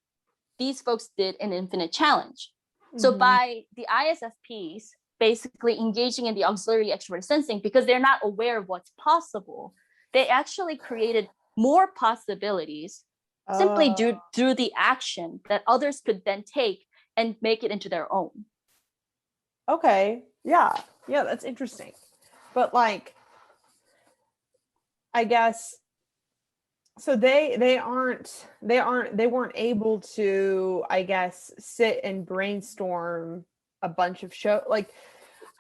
these folks did in Infinite Challenge. So by the ISFPs basically engaging in the auxiliary extrovert sensing, because they're not aware of what's possible, they actually created more possibilities simply through the action that others could then take and make it into their own. Okay. Yeah, that's interesting. But like, I guess, so they weren't able to, I guess, sit and brainstorm a bunch of shows. Like,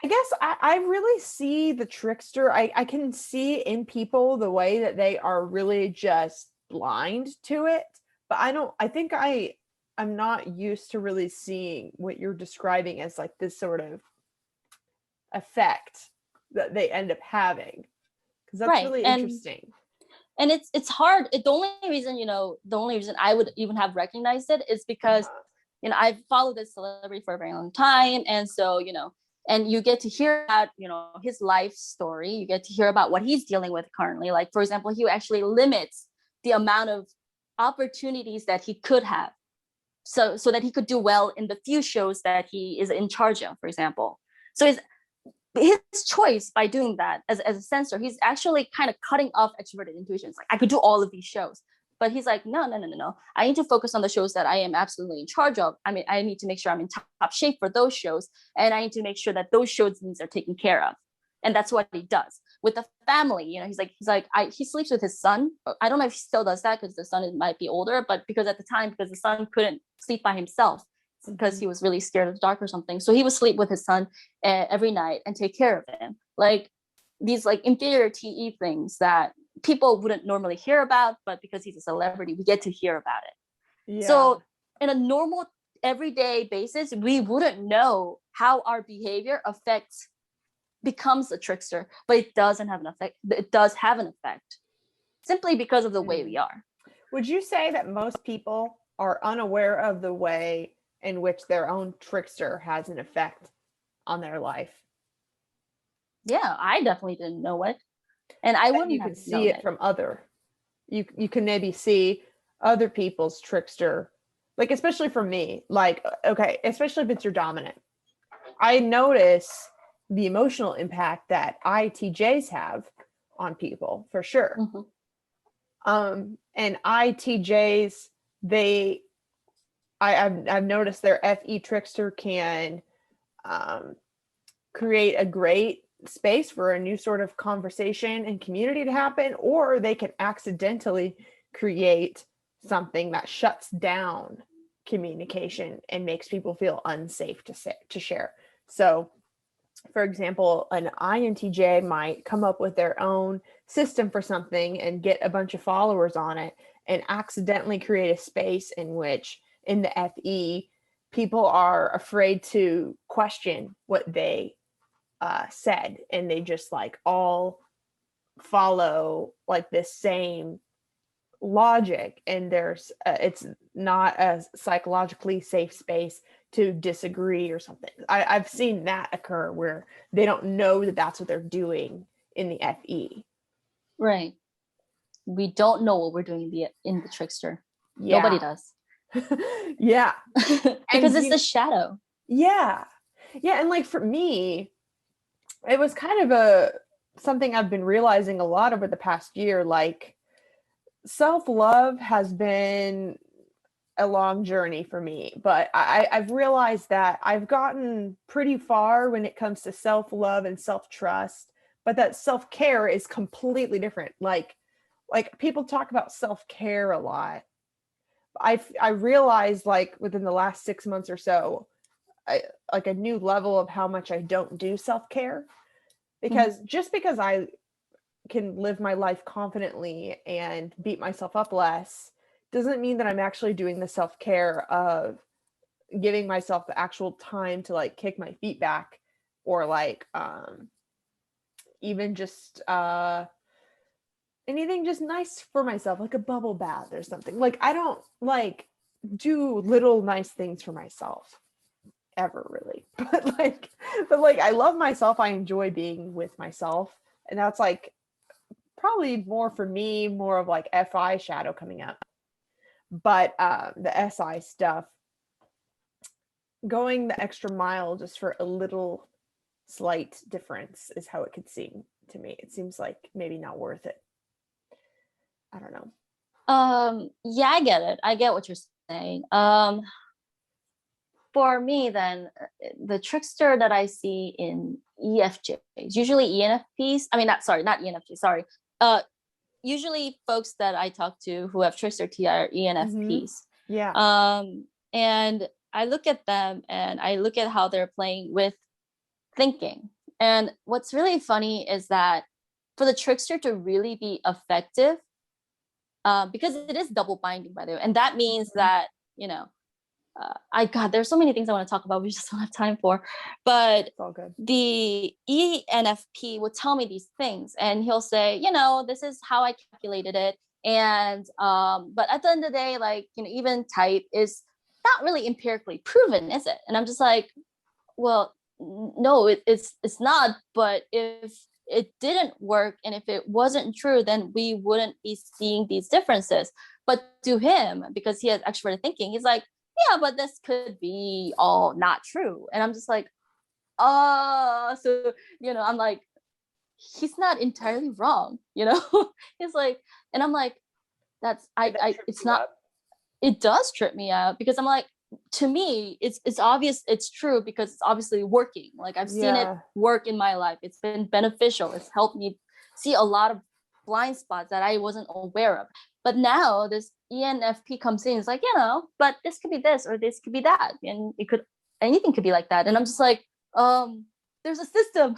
I guess I really see the trickster. I can see in people the way that they are really just blind to it, but I'm not used to really seeing what you're describing as like this sort of effect that they end up having, because that's really interesting. And it's hard. The only reason I would even have recognized it is because I've followed this celebrity for a very long time, and so and you get to hear about his life story. You get to hear about what he's dealing with currently. Like, for example, he actually limits the amount of opportunities that he could have. so that he could do well in the few shows that he is in charge of, for example. So his choice by doing that as a censor, he's actually kind of cutting off extroverted intuitions. Like, I could do all of these shows, but he's like, no. I need to focus on the shows that I am absolutely in charge of. I mean, I need to make sure I'm in top shape for those shows, and I need to make sure that those shows' needs are taken care of. And that's what he does with the family. You know, he sleeps with his son. I don't know if he still does that because the son might be older, but because at the time, because the son couldn't sleep by himself because he was really scared of the dark or something. So he would sleep with his son every night and take care of him. Like, these like inferior TE things that people wouldn't normally hear about, but because he's a celebrity, we get to hear about it. Yeah. So in a normal everyday basis, we wouldn't know how our behavior becomes a trickster, but it doesn't have an effect. It does have an effect simply because of the way we are. Would you say that most people are unaware of the way in which their own trickster has an effect on their life? Yeah, I definitely didn't know it. And I wouldn't you have can see it from you can maybe see other people's trickster, like, especially for me, like, okay, especially if it's your dominant. I notice the emotional impact that ITJs have on people, for sure. Mm-hmm. And ITJs, I've noticed their FE trickster can create a great space for a new sort of conversation and community to happen, or they can accidentally create something that shuts down communication and makes people feel unsafe to share. So, for example, an INTJ might come up with their own system for something and get a bunch of followers on it and accidentally create a space in which, in the FE, people are afraid to question what they said, and they just like all follow like this same logic, and there's it's not a psychologically safe space to disagree or something. I've seen that occur where they don't know that that's what they're doing in the FE. Right. We don't know what we're doing in the trickster. Yeah. Nobody does. Yeah. Because it's the shadow. Yeah. Yeah. And like for me, it was kind of something I've been realizing a lot over the past year. Like, self-love has been a long journey for me, but I've realized that I've gotten pretty far when it comes to self-love and self-trust, but that self-care is completely different. Like people talk about self-care a lot. I realized, like, within the last 6 months or so, like a new level of how much I don't do self-care, because just because I can live my life confidently and beat myself up less doesn't mean that I'm actually doing the self-care of giving myself the actual time to like kick my feet back, or like even just anything just nice for myself, like a bubble bath or something. Like, I don't like do little nice things for myself ever, really. But like I love myself. I enjoy being with myself, and that's like probably more for me, more of like FI shadow coming up. But the SI stuff, going the extra mile just for a little slight difference is how it could seem to me. It seems like maybe not worth it. I don't know. Yeah, I get it. I get what you're saying. For me, then, the trickster that I see in EFJs, usually ENFPs. I mean, not ENFJ. Sorry. Usually folks that I talk to who have trickster TI are ENFPs. Yeah. And I look at them and I look at how they're playing with thinking. And what's really funny is that for the trickster to really be effective, because it is double binding, by the way, and that means that, you know, there's so many things I want to talk about, we just don't have time for, but it's all good. The ENFP will tell me these things and he'll say, you know, this is how I calculated it. And, but at the end of the day, like, you know, even type is not really empirically proven, is it? And I'm just like, well, no, it's not. But if it didn't work and if it wasn't true, then we wouldn't be seeing these differences. But to him, because he has extroverted thinking, he's like, yeah, but this could be all not true. And I'm just like, so, I'm like, he's not entirely wrong, He's like, and I'm like, it's not, it does trip me out because I'm like, to me, it's obvious it's true because it's obviously working. Like I've seen it work in my life. It's been beneficial. It's helped me see a lot of blind spots that I wasn't aware of. But now this ENFP comes in, it's like, but this could be this or this could be that. And anything could be like that. And I'm just like, there's a system.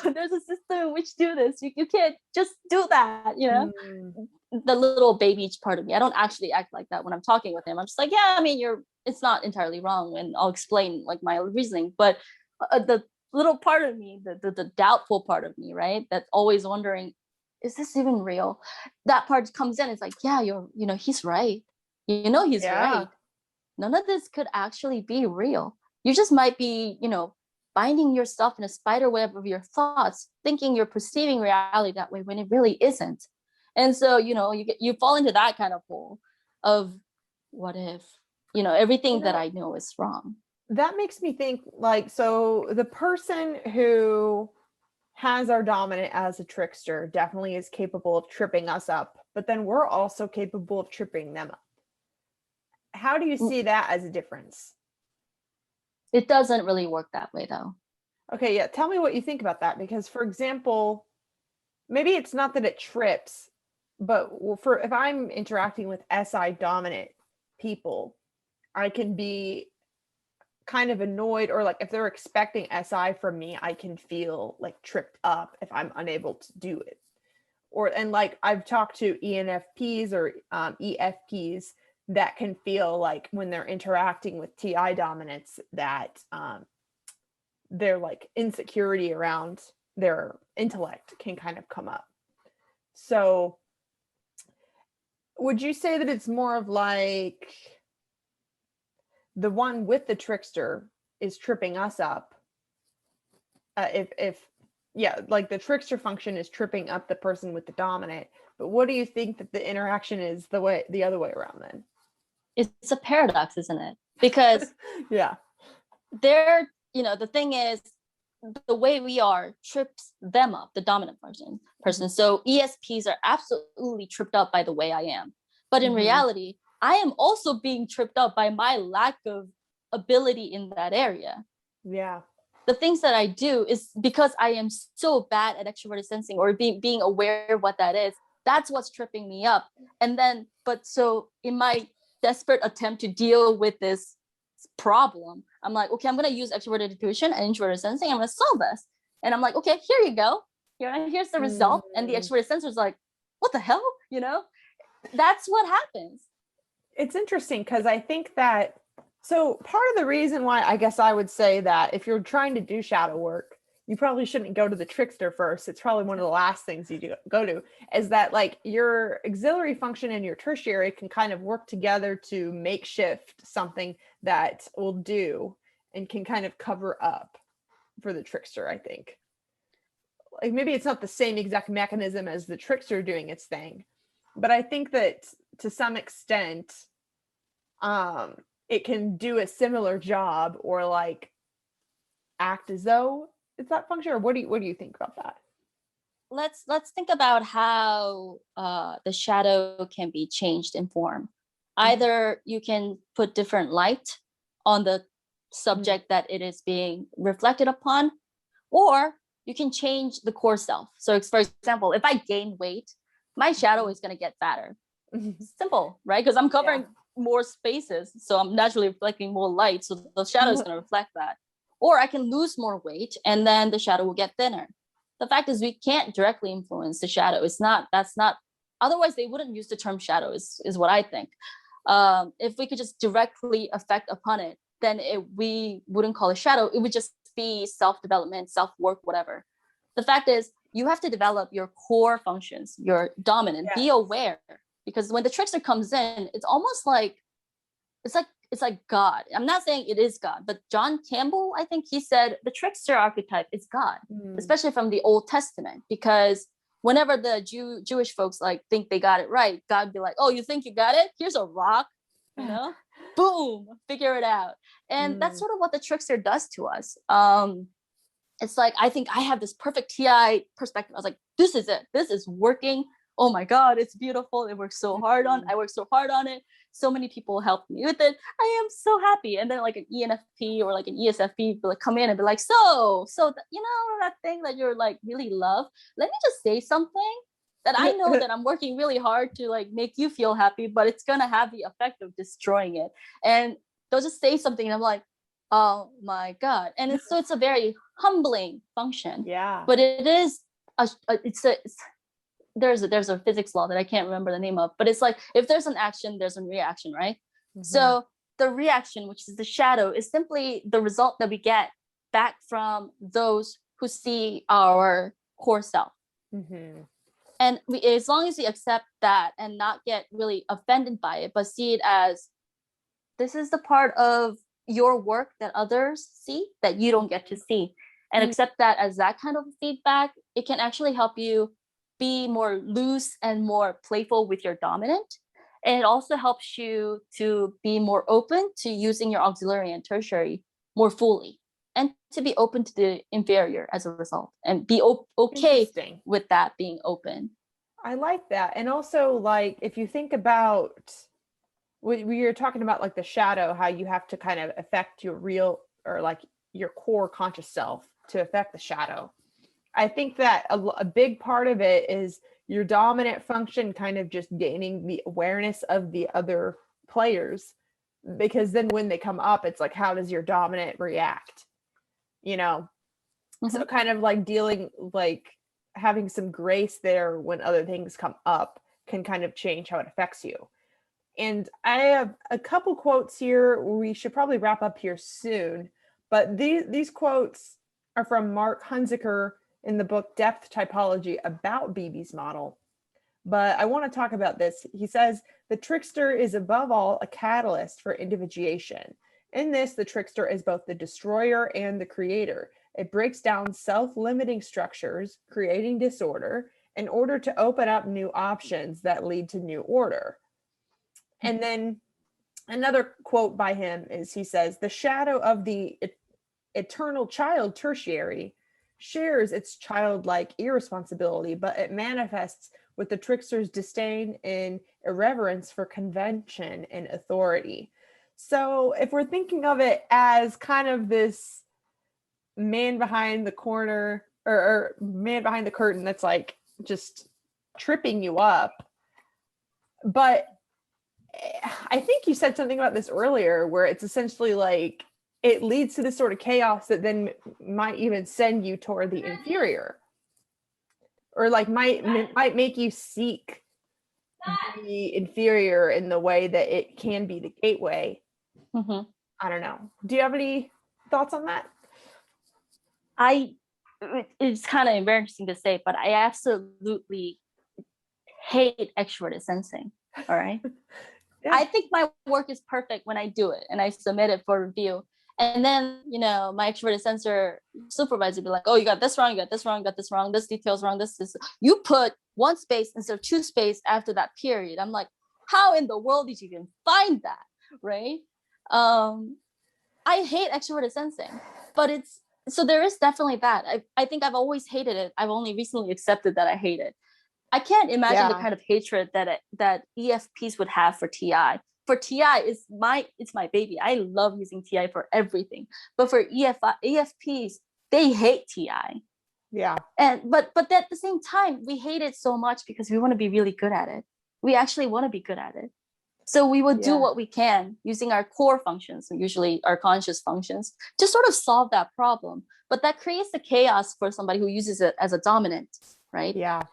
There's a system in which do this. You can't just do that, The little baby part of me. I don't actually act like that when I'm talking with him. I'm just like, yeah, I mean, it's not entirely wrong, and I'll explain like my reasoning. But the little part of me, the doubtful part of me, right, that's always wondering, is this even real? That part comes in. It's like, yeah, he's right. He's right. None of this could actually be real. You just might be, binding yourself in a spider web of your thoughts, thinking you're perceiving reality that way when it really isn't. And so, you fall into that kind of hole of what if, everything that I know is wrong. That makes me think like, so the person who has our dominant as a trickster definitely is capable of tripping us up, but then we're also capable of tripping them up. How do you see that as a difference? It doesn't really work that way though. Okay, yeah. Tell me what you think about that. Because for example, maybe it's not that it trips, but if I'm interacting with SI dominant people, I can be kind of annoyed, or like if they're expecting SI from me, I can feel like tripped up if I'm unable to do it. And like I've talked to ENFPs or EFPs that can feel like when they're interacting with TI dominants that their like insecurity around their intellect can kind of come up. So would you say that it's more of like the one with the trickster is tripping us up? Like the trickster function is tripping up the person with the dominant. But what do you think that the interaction is the other way around then? It's a paradox, isn't it? Because the thing is, the way we are trips them up, the dominant person. So ESPs are absolutely tripped up by the way I am. But in reality, I am also being tripped up by my lack of ability in that area. Yeah. The things that I do is because I am so bad at extroverted sensing or being aware of what that is. That's what's tripping me up. And then, so in my desperate attempt to deal with this problem, I'm like, okay, I'm going to use extroverted intuition and introverted sensing. I'm going to solve this. And I'm like, okay, here you go. Here's the result. And the extroverted sensor is like, what the hell? That's what happens. It's interesting because I think that, so part of the reason why I guess I would say that if you're trying to do shadow work, you probably shouldn't go to the trickster first. It's probably one of the last things you go to, is that like your auxiliary function and your tertiary can kind of work together to makeshift something that will do and can kind of cover up for the trickster, I think. Like maybe it's not the same exact mechanism as the trickster doing its thing, but I think that to some extent, it can do a similar job or like act as though it's that function. Or what do you think about that? Let's think about how the shadow can be changed in form. Either you can put different light on the subject that it is being reflected upon, or you can change the core self. So for example, if I gain weight, my shadow is going to get fatter. Simple, right? Because I'm covering more spaces, so I'm naturally reflecting more light, so the shadow is going to reflect that. Or I can lose more weight and then the shadow will get thinner. The fact is we can't directly influence the shadow. Otherwise they wouldn't use the term shadow is what I think. If we could just directly affect upon it, then we wouldn't call it shadow. It would just be self-development, self-work, whatever. The fact is you have to develop your core functions, your dominant, be aware. Because when the trickster comes in, it's almost like, it's like God. I'm not saying it is God, but John Campbell, I think he said the trickster archetype is God, especially from the Old Testament, because whenever the Jewish folks like think they got it right, God be like, oh, you think you got it? Here's a rock, boom, figure it out. And that's sort of what the trickster does to us. It's like, I think I have this perfect TI perspective. I was like, this is it. This is working. Oh my God, it's beautiful. I worked so hard on it. So many people helped me with it. I am so happy. And then like an ENFP or like an ESFP will like come in and be like, you know, that thing that you're like really love, let me just say something that I know that I'm working really hard to like make you feel happy, but it's going to have the effect of destroying it. And they'll just say something and I'm like, oh my God. And it's a very humbling function. Yeah. But it is, there's a physics law that I can't remember the name of, but it's like, if there's an action, there's a reaction, right? Mm-hmm. So the reaction, which is the shadow, is simply the result that we get back from those who see our core self. Mm-hmm. And as long as we accept that and not get really offended by it, but see it as, this is the part of your work that others see that you don't get to see, and accept that as that kind of feedback, it can actually help you be more loose and more playful with your dominant. And it also helps you to be more open to using your auxiliary and tertiary more fully, and to be open to the inferior as a result, and be okay with that being open. I like that. And also, like, if you think about, we were talking about like the shadow, how you have to kind of affect your real, or like your core conscious self to affect the shadow. I think that a big part of it is your dominant function kind of just gaining the awareness of the other players, because then when they come up, it's like, how does your dominant react? You know, so kind of like dealing, like having some grace there when other things come up can kind of change how it affects you. And I have a couple quotes here. We should probably wrap up here soon, but these quotes are from Mark Hunziker in the book Depth Typology about Beebe's model. But I want to talk about this. He says, the trickster is above all a catalyst for individuation. In this, the trickster is both the destroyer and the creator. It breaks down self-limiting structures, creating disorder, in order to open up new options that lead to new order. And then another quote by him is, he says, the shadow of the eternal child tertiary shares its childlike irresponsibility, but it manifests with the trickster's disdain and irreverence for convention and authority. So if we're thinking of it as kind of this man behind the corner, or man behind the curtain that's like just tripping you up, but I think you said something about this earlier, where it's essentially like it leads to this sort of chaos that then might even send you toward the inferior, or like might make you seek the inferior in the way that it can be the gateway. I don't know. Do you have any thoughts on that? It's kind of embarrassing to say, but I absolutely hate extroverted sensing. All right. Yeah. I think my work is perfect when I do it and I submit it for review. And then, you know, my extroverted sensor supervisor be like, oh, you got this wrong, you got this wrong, you got this wrong, this detail's wrong, this. You put one space instead of two space after that period. I'm like, how in the world did you even find that? Right? I hate extroverted sensing, but so there is definitely that. I think I've always hated it. I've only recently accepted that I hate it. I can't imagine the kind of hatred that EFPs would have for TI. For TI, it's my baby. I love using TI for everything. But for EFPs, they hate TI. Yeah. But at the same time, we hate it so much because we want to be really good at it. We actually want to be good at it. So we will do what we can using our core functions, usually our conscious functions, to sort of solve that problem. But that creates the chaos for somebody who uses it as a dominant, right? Yeah.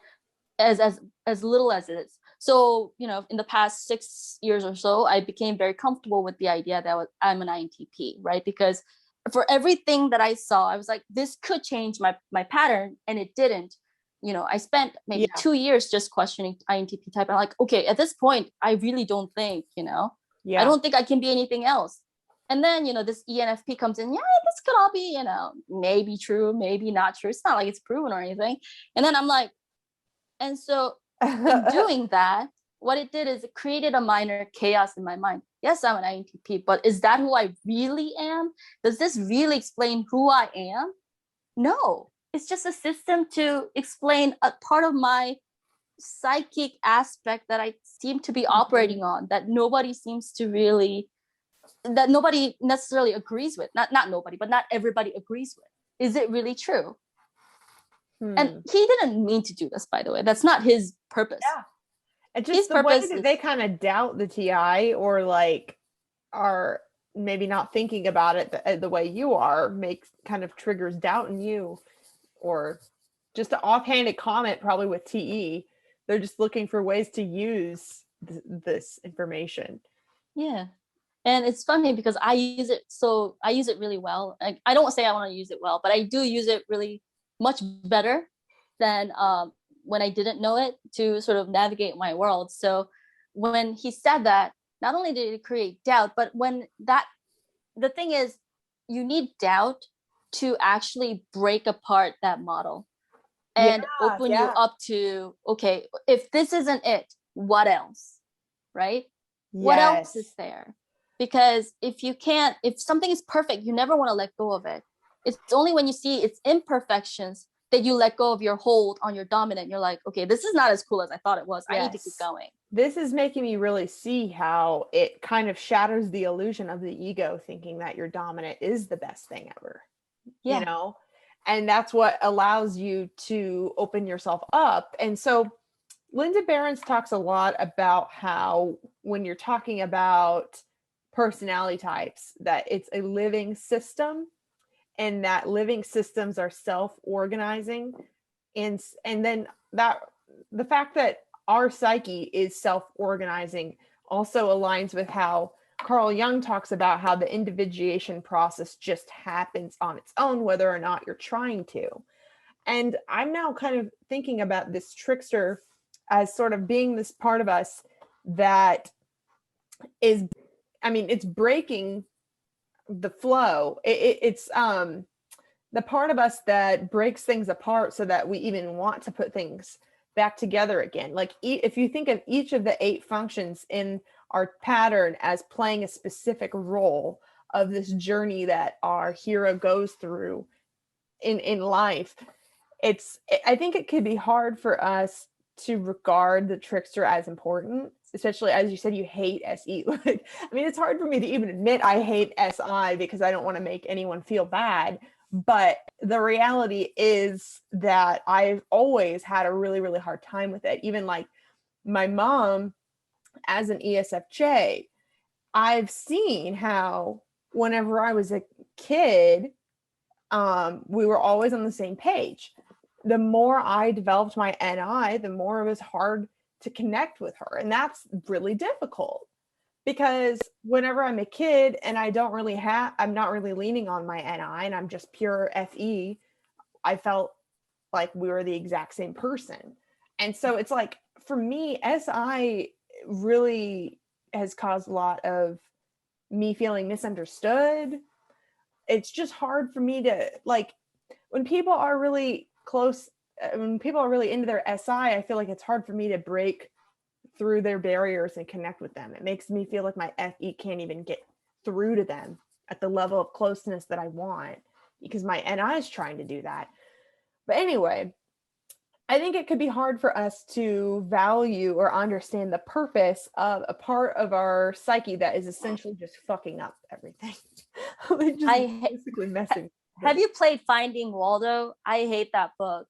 As little as it is. So, you know, in the past 6 years or so, I became very comfortable with the idea that I'm an INTP, right? Because for everything that I saw, I was like, this could change my pattern, and it didn't. You know, I spent maybe 2 years just questioning INTP type. I'm like, okay, at this point, I really don't think, you know, I don't think I can be anything else. And then, you know, this ENFP comes in, this could all be, you know, maybe true, maybe not true. It's not like it's proven or anything. And then I'm like, and so in doing that, what it did is it created a minor chaos in my mind. Yes, I'm an INTP, but is that who I really am? Does this really explain who I am? No, it's just a system to explain a part of my psychic aspect that I seem to be operating on, that nobody necessarily agrees with. Not nobody, but not everybody agrees with. Is it really true? And he didn't mean to do this, by the way. That's not his purpose. Yeah. And just the way that they kind of doubt the TI, or like are maybe not thinking about it the way you are, makes kind of triggers doubt in you. Or just an offhanded comment probably with TE. They're just looking for ways to use this information. Yeah. And it's funny because I use it really well. I don't say I want to use it well, but I do use it really much better than when I didn't know it, to sort of navigate my world. So when he said that, not only did it create doubt, but the thing is, you need doubt to actually break apart that model and open you up to, okay, if this isn't it, what else? Right? Yes. What else is there? Because if something is perfect, you never want to let go of it. It's only when you see its imperfections that you let go of your hold on your dominant. You're like, okay, this is not as cool as I thought it was. Yes. I need to keep going. This is making me really see how it kind of shatters the illusion of the ego, thinking that your dominant is the best thing ever. Yeah. You know? And that's what allows you to open yourself up. And so Linda Behrens talks a lot about how when you're talking about personality types, that it's a living system, and that living systems are self-organizing. And then that the fact that our psyche is self-organizing also aligns with how Carl Jung talks about how the individuation process just happens on its own, whether or not you're trying to. And I'm now kind of thinking about this trickster as sort of being this part of us that is, I mean, it's breaking the flow. It's the part of us that breaks things apart so that we even want to put things back together again. Like if you think of each of the 8 functions in our pattern as playing a specific role of this journey that our hero goes through in life, I think it could be hard for us to regard the trickster as important, especially as you said, you hate SE. Like, I mean, it's hard for me to even admit I hate SI because I don't want to make anyone feel bad. But the reality is that I've always had a really, really hard time with it. Even like my mom, as an ESFJ, I've seen how whenever I was a kid, we were always on the same page. The more I developed my NI, the more it was hard to connect with her. And that's really difficult because whenever I'm a kid and I'm not really leaning on my NI and I'm just pure FE, I felt like we were the exact same person. And so it's like, for me, SI really has caused a lot of me feeling misunderstood. It's just hard for me to, like, when people are really close, when people are really into their SI, I feel like it's hard for me to break through their barriers and connect with them. It makes me feel like my FE can't even get through to them at the level of closeness that I want, because my NI is trying to do that. But anyway, I think it could be hard for us to value or understand the purpose of a part of our psyche that is essentially just fucking up everything. Basically messing. Have you played Finding Waldo? I hate that book.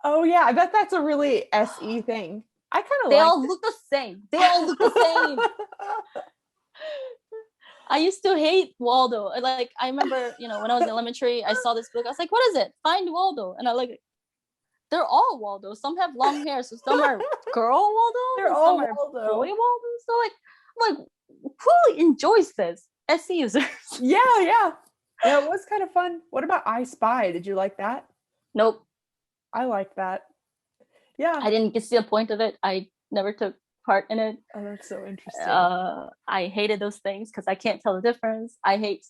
Oh yeah, I bet that's a really SE thing. I kind of They all look the same. I used to hate Waldo. Like, I remember, when I was in elementary, I saw this book. I was like, what is it? Find Waldo. And I like, they're all Waldo. Some have long hair, so some are girl Waldo. They're all Waldo. Boy Waldo. So like, who enjoys this? SE users. Yeah. It was kind of fun. What about I Spy? Did you like that? Nope. I like that. Yeah. I didn't get to see a point of it. I never took part in it. Oh, that's so interesting. I hated those things because I can't tell the difference. I hate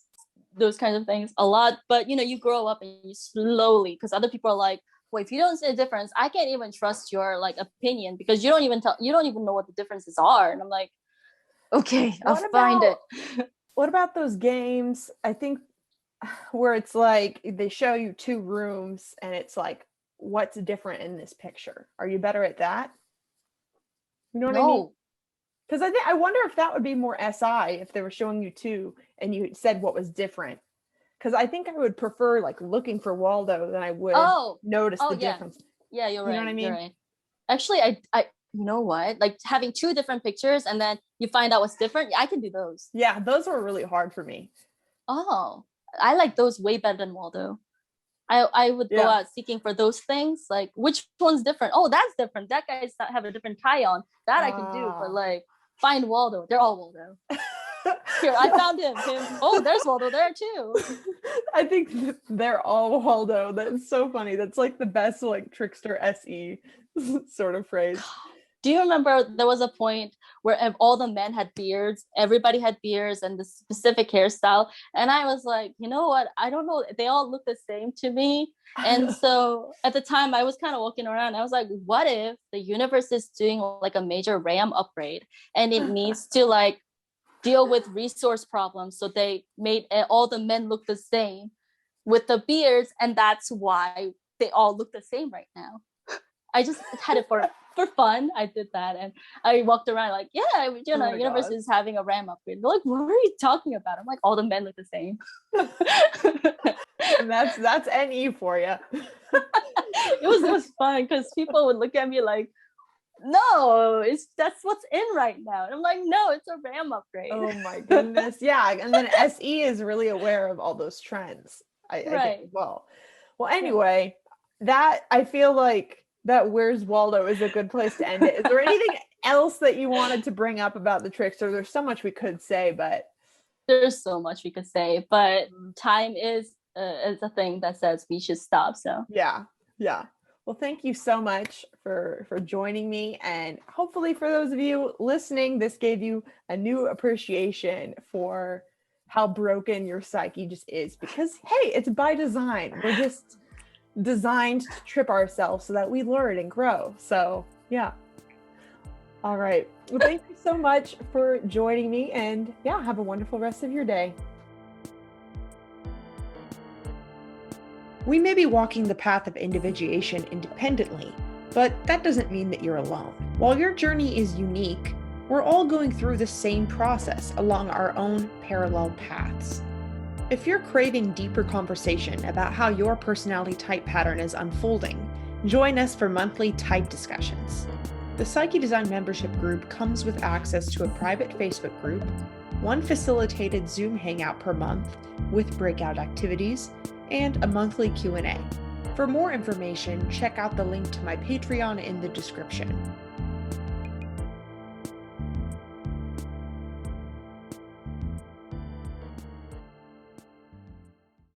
those kinds of things a lot. But, you grow up and you slowly, because other people are like, well, if you don't see a difference, I can't even trust your like opinion because you don't even know what the differences are. And I'm like, okay, I'll find it. What about those games? I think where it's like they show you two rooms and it's like, what's different in this picture? Are you better at that? You know what I mean? Because I wonder if that would be more SI if they were showing you two and you said what was different. Because I think I would prefer like looking for Waldo than I would notice the difference. Yeah, you're right. You know what I mean? You're right. Actually, I you know what? Like having two different pictures and then you find out what's different. I can do those. Yeah, those were really hard for me. Oh, I like those way better than Waldo. I would go out seeking for those things. Like, which one's different? Oh, that's different. That guy's have a different tie on. That I can do. But like, find Waldo. They're all Waldo. Here, I found him. Oh, there's Waldo there too. I think they're all Waldo. That's so funny. That's like the best like Trickster SE sort of phrase. Do you remember there was a point where all the men had beards, everybody had beards and the specific hairstyle. And I was like, you know what? I don't know. They all look the same to me. And so at the time I was kind of walking around. I was like, what if the universe is doing like a major RAM upgrade and it needs to like deal with resource problems. So they made all the men look the same with the beards. And that's why they all look the same right now. I just had it for fun. I did that. And I walked around like, yeah, you know, universe is having a RAM upgrade. They're like, what are you talking about? I'm like, all the men look the same. And that's NE for you. It was fun because people would look at me like, no, that's what's in right now. And I'm like, no, it's a RAM upgrade. Oh my goodness. Yeah. And then SE is really aware of all those trends. I think, well, anyway, that I feel like that Where's Waldo is a good place to end it. Is there anything else that you wanted to bring up about the Trickster? There's so much we could say, but there's so much we could say, but time is a thing that says we should stop. So yeah. Well, thank you so much for joining me. And hopefully for those of you listening, this gave you a new appreciation for how broken your psyche just is, because hey, it's by design. We're just designed to trip ourselves so that we learn and grow. So yeah. All right. Well, thank you so much for joining me, and yeah, have a wonderful rest of your day. We may be walking the path of individuation independently, but that doesn't mean that you're alone. While your journey is unique, we're all going through the same process along our own parallel paths. If you're craving deeper conversation about how your personality type pattern is unfolding, join us for monthly type discussions. The Psyche Design membership group comes with access to a private Facebook group, one facilitated Zoom hangout per month with breakout activities, and a monthly Q&A. For more information, check out the link to my Patreon in the description.